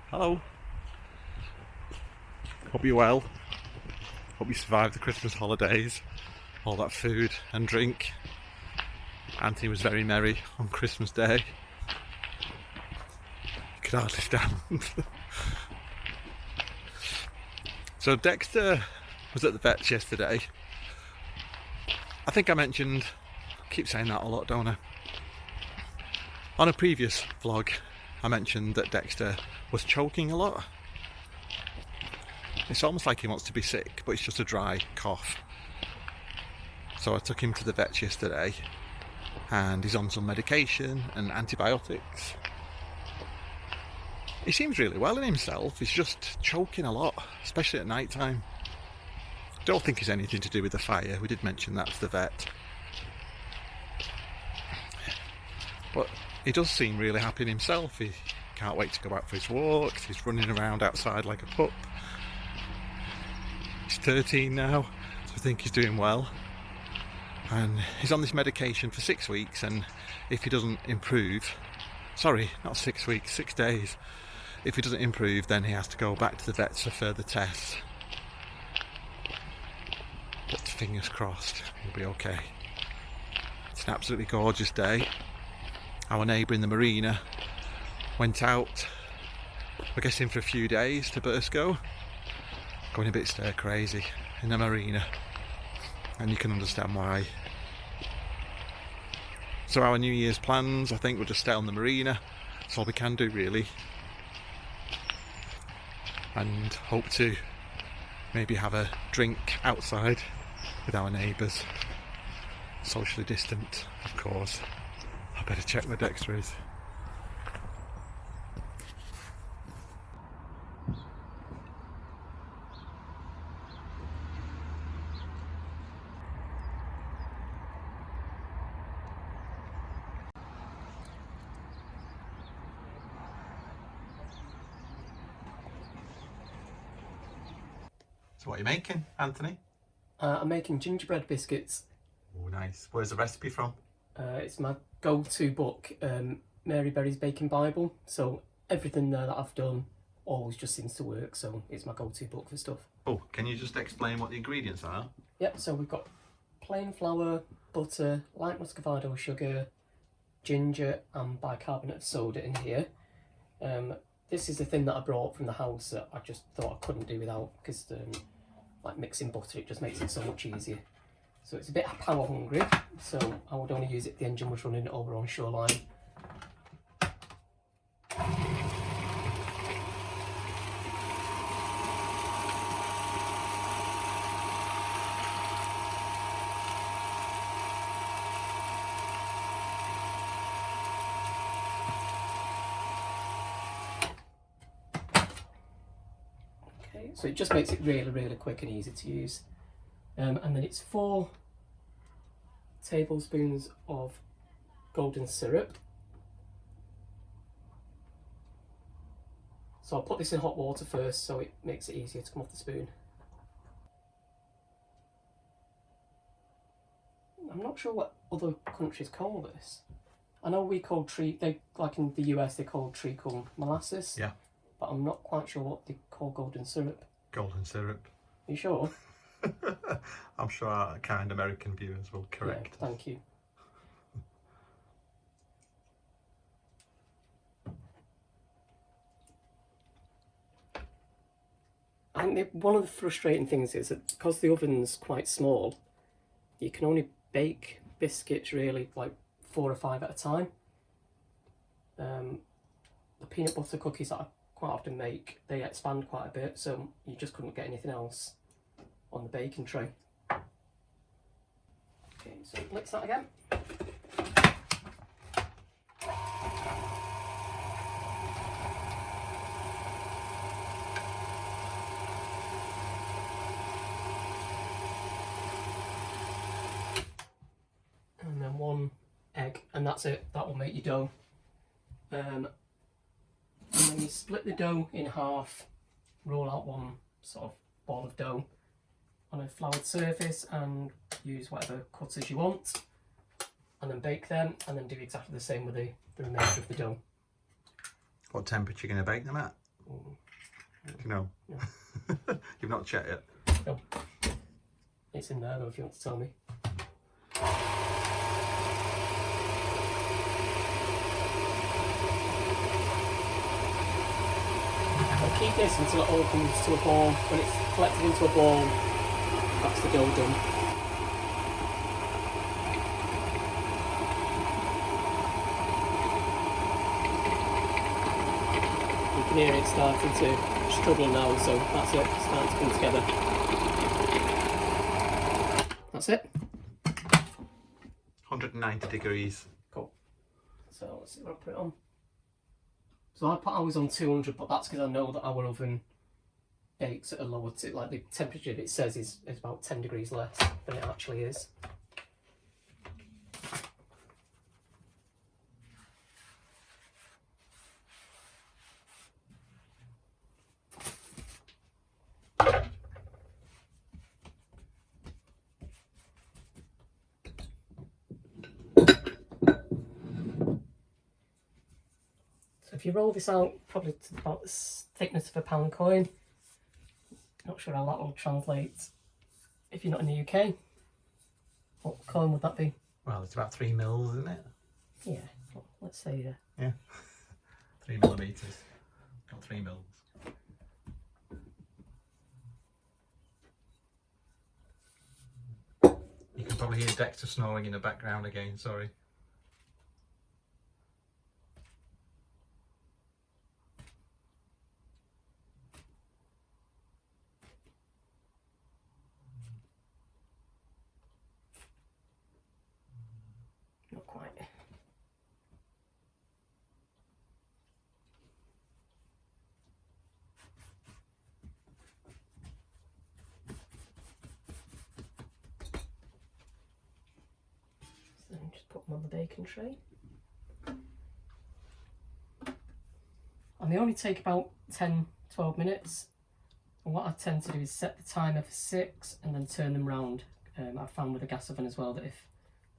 Hello. Hope you're well. Hope you survived the Christmas holidays. All that food and drink. Auntie was very merry on Christmas Day. Could hardly stand. So Dexter was at the vet's yesterday. I think I mentioned, keep saying that a lot, don't I? On a previous vlog, I mentioned that Dexter was choking a lot. It's almost like he wants to be sick, but it's just a dry cough. So I took him to the vet yesterday, and he's on some medication and antibiotics. He seems really well in himself, he's just choking a lot, especially at night time. Don't think it's anything to do with the fire, we did mention that to the vet. But he does seem really happy in himself, he can't wait to go out for his walks, he's running around outside like a pup. He's 13 now, so I think he's doing well. And he's on this medication for 6 weeks, and if he doesn't improve, sorry, not 6 weeks, 6 days. If he doesn't improve, then he has to go back to the vets for further tests. But fingers crossed, he'll be okay. It's an absolutely gorgeous day. Our neighbour in the marina went out, we're guessing for a few days, to Burscough. Going a bit stir crazy in the marina, and you can understand why. So our New Year's plans, I think we'll just stay on the marina. That's all we can do really. And hope to maybe have a drink outside with our neighbours. Socially distant, of course. I better check where Dexter is. So what are you making, Anthony? I'm making gingerbread biscuits. Oh, nice. Where's the recipe from? It's my go-to book, Mary Berry's Baking Bible. So everything there that I've done always just seems to work. So it's my go-to book for stuff. Oh, can you just explain what the ingredients are? Yep. So we've got plain flour, butter, light muscovado sugar, ginger, and bicarbonate of soda in here. This is the thing that I brought from the house that I just thought I couldn't do without, because like mixing butter, it just makes it so much easier. So it's a bit power hungry, so I would only use it if the engine was running over on shoreline. Okay, so it just makes it really, really quick and easy to use. And then it's 4 tablespoons of golden syrup. So I'll put this in hot water first so it makes it easier to come off the spoon. I'm not sure what other countries call this. I know we call like in the US they call treacle molasses. Yeah. But I'm not quite sure what they call golden syrup. Golden syrup. Are you sure? I'm sure our kind American viewers will correct us. Thank you. I think one of the frustrating things is that because the oven's quite small, you can only bake biscuits really like 4 or 5 at a time. The peanut butter cookies that I quite often make, they expand quite a bit, so you just couldn't get anything else on the baking tray. Okay, so mix that again. And then 1 egg, and that's it. That will make your dough. And then you split the dough in half, roll out 1 sort of ball of dough on a floured surface and use whatever cutters you want, and then bake them, and then do exactly the same with the remainder of the dough. What temperature are you going to bake them at? you know? No. You've not checked yet? No. It's in there though, if you want to tell me. I'll keep this until it all comes to a ball. When it's collected into a ball, that's the dough done. You can hear it starting to struggle now, so that's it, it's starting to come together. That's it. 190 degrees. Cool. So let's see what I put it on. So I put ours on 200, but that's because I know that our oven bakes at a lower, like the temperature it says is about 10 degrees less than it actually is. If you roll this out probably to about the thickness of a pound coin, not sure how that will translate if you're not in the UK. What coin would that be? Well, it's about 3 mils, isn't it? Yeah, well, let's say Yeah. 3 millimetres. Got 3 mils. You can probably hear Dexter snoring in the background again, sorry. not quite. Then just put them on the baking tray. And they only take about 10-12 minutes. And what I tend to do is set the timer for 6 and then turn them round. I've found with a gas oven as well that if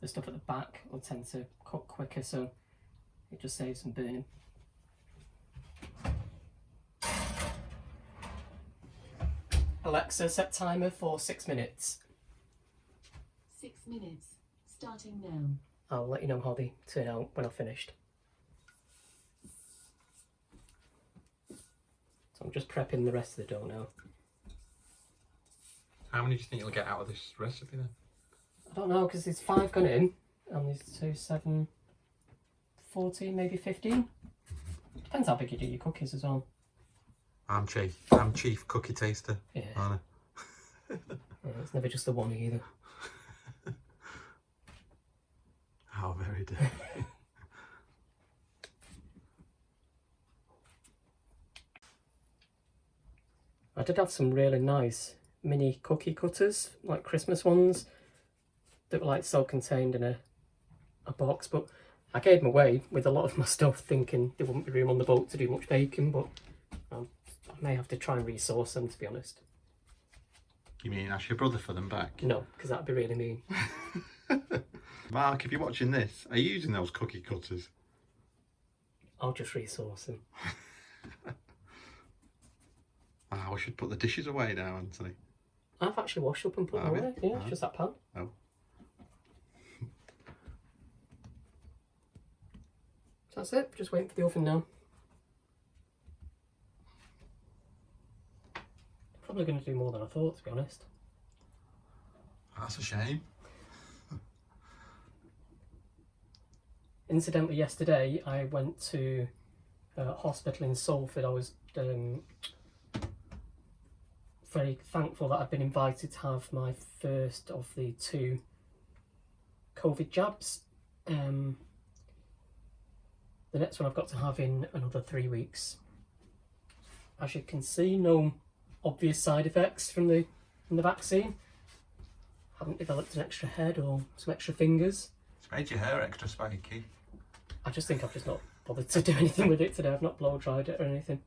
the stuff at the back will tend to cook quicker, so it just saves some burning. Alexa, set timer for 6 minutes. 6 minutes, starting now. I'll let you know how they turn out when I've finished. So I'm just prepping the rest of the dough now. How many do you think you'll get out of this recipe then? I don't know, because there's 5 gone in, and there's 2, 7, 14, maybe 15. Depends how big you do your cookies as well. I'm chief cookie taster. Yeah. Aren't Yeah, it's never just the one either. I? How very dirty. I did have some really nice mini cookie cutters, like Christmas ones, that were like self-contained in a box, but I gave them away with a lot of my stuff thinking there wouldn't be room on the boat to do much baking, but I may have to try and resource them, to be honest. You mean ask your brother for them back? No, because that'd be really mean. Mark, if you're watching this, are you using those cookie cutters? I'll just resource them. Ah, we should put the dishes away now, Anthony. I've actually washed up and put them away. Yeah, it's just that pan. Oh. So that's it, just waiting for the oven now. Probably going to do more than I thought, to be honest. That's a shame. Incidentally, yesterday I went to a hospital in Salford. I was very thankful that I've been invited to have my first of the 2 COVID jabs. The next one I've got to have in another 3 weeks. As you can see, no obvious side effects from the vaccine. Haven't developed an extra head or some extra fingers. It's made your hair extra spiky. I just think I've just not bothered to do anything with it today. I've not blow dried it or anything.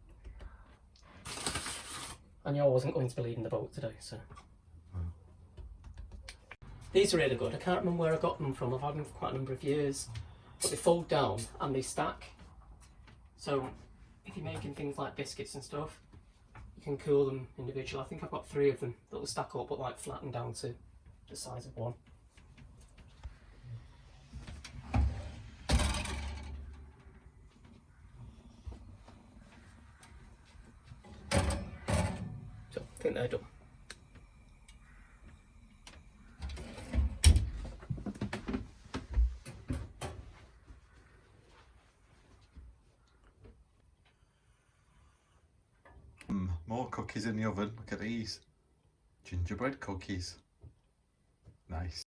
I knew I wasn't going to be leaving the boat today, so. These are really good. I can't remember where I got them from. I've had them for quite a number of years. But they fold down and they stack. So if you're making things like biscuits and stuff, you can cool them individually. I think I've got 3 of them that will stack up but like flatten down to the size of one. So I think they're done. More cookies in the oven. Look at these. Gingerbread cookies. Nice.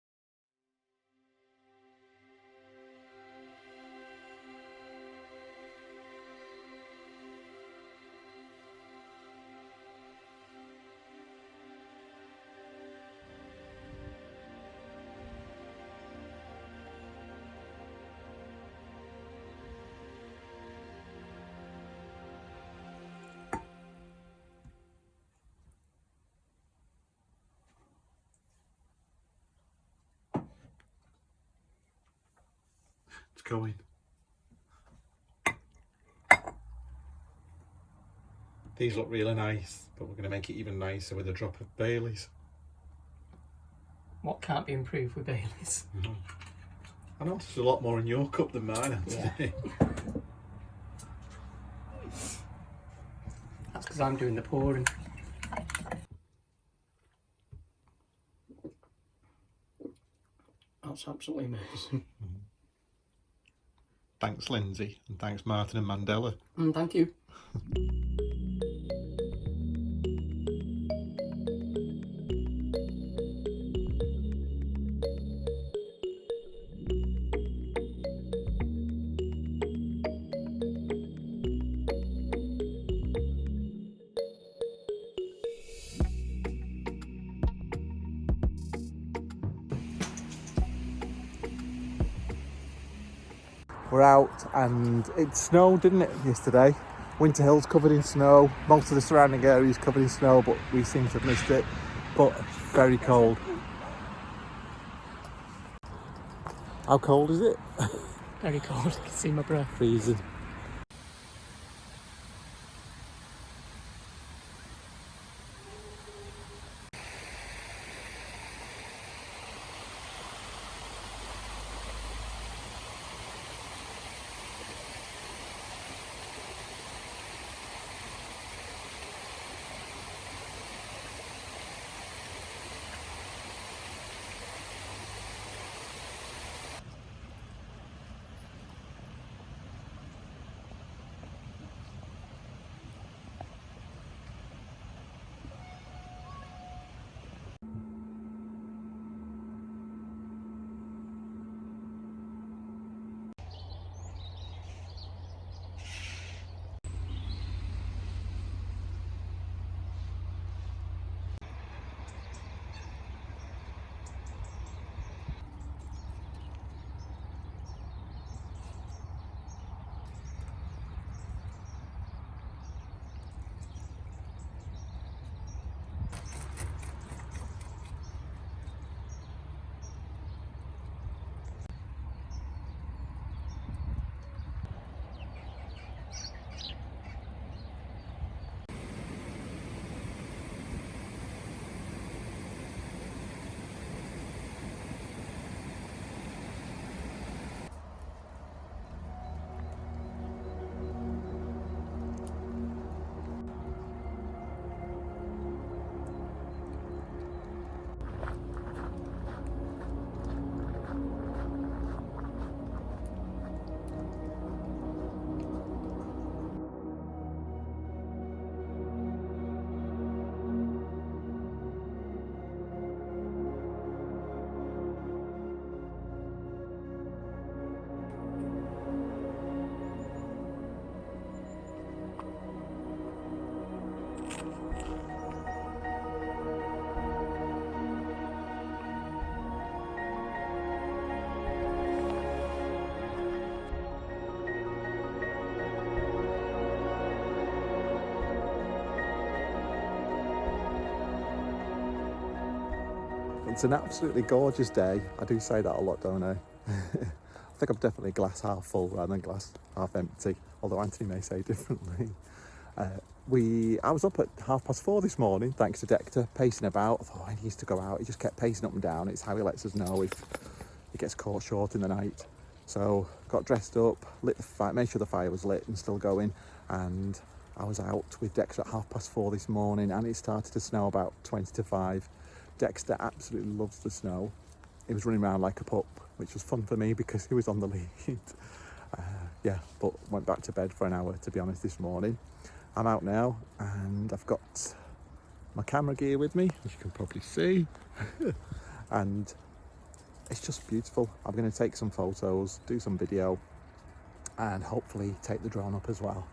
It's going. These look really nice, but we're going to make it even nicer with a drop of Baileys. What can't be improved with Baileys? I noticed a lot more in your cup than mine had today. That's because I'm doing the pouring. That's absolutely amazing. Thanks Lindsay, and thanks Martin and Mandela. Thank you. We're out and it snowed, didn't it, yesterday? Winter Hill's covered in snow, most of the surrounding areas covered in snow, but we seem to have missed it. But very cold. How cold is it? Very cold, I can see my breath. Freezing. It's an absolutely gorgeous day. I do say that a lot, don't I? I think I'm definitely glass half full rather than glass half empty. although Anthony may say differently. I was up at 4:30 this morning, thanks to Dector, pacing about. I thought, he needs to go out. He just kept pacing up and down. It's how he lets us know if he gets caught short in the night. So got dressed up, lit the fire, made sure the fire was lit and still going, and I was out with Dexter at 4:30 this morning, and it started to snow about 20 to 5. Dexter absolutely loves the snow. He was running around like a pup, which was fun for me because he was on the lead. But went back to bed for an hour, to be honest, this morning. I'm out now, and I've got my camera gear with me, as you can probably see. And it's just beautiful. I'm going to take some photos, do some video, and hopefully take the drone up as well.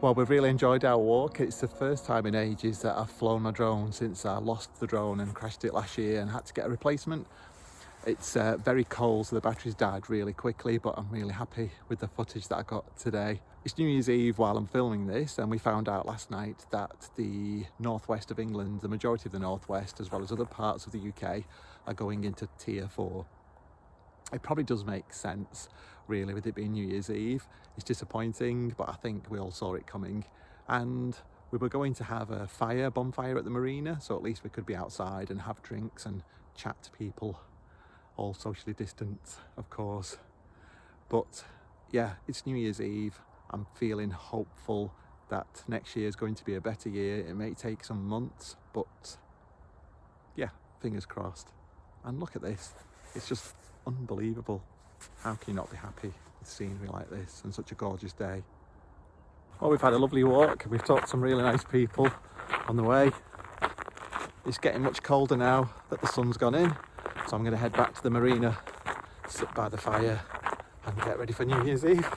Well, we've really enjoyed our walk. It's the first time in ages that I've flown my drone since I lost the drone and crashed it last year and had to get a replacement. It's very cold, so the batteries died really quickly, but I'm really happy with the footage that I got today. It's New Year's Eve while I'm filming this, and we found out last night that the northwest of England, the majority of the northwest, as well as other parts of the UK, are going into tier 4. It probably does make sense, really, with it being New Year's Eve. It's disappointing, but I think we all saw it coming. And we were going to have a bonfire at the marina, so at least we could be outside and have drinks and chat to people, all socially distant, of course. But yeah, it's New Year's Eve. I'm feeling hopeful that next year is going to be a better year. It may take some months, but yeah, fingers crossed. And look at this. It's just unbelievable. How can you not be happy with scenery like this and such a gorgeous day? Well, we've had a lovely walk. We've talked to some really nice people on the way. It's getting much colder now that the sun's gone in, so I'm going to head back to the marina, sit by the fire and get ready for New Year's Eve.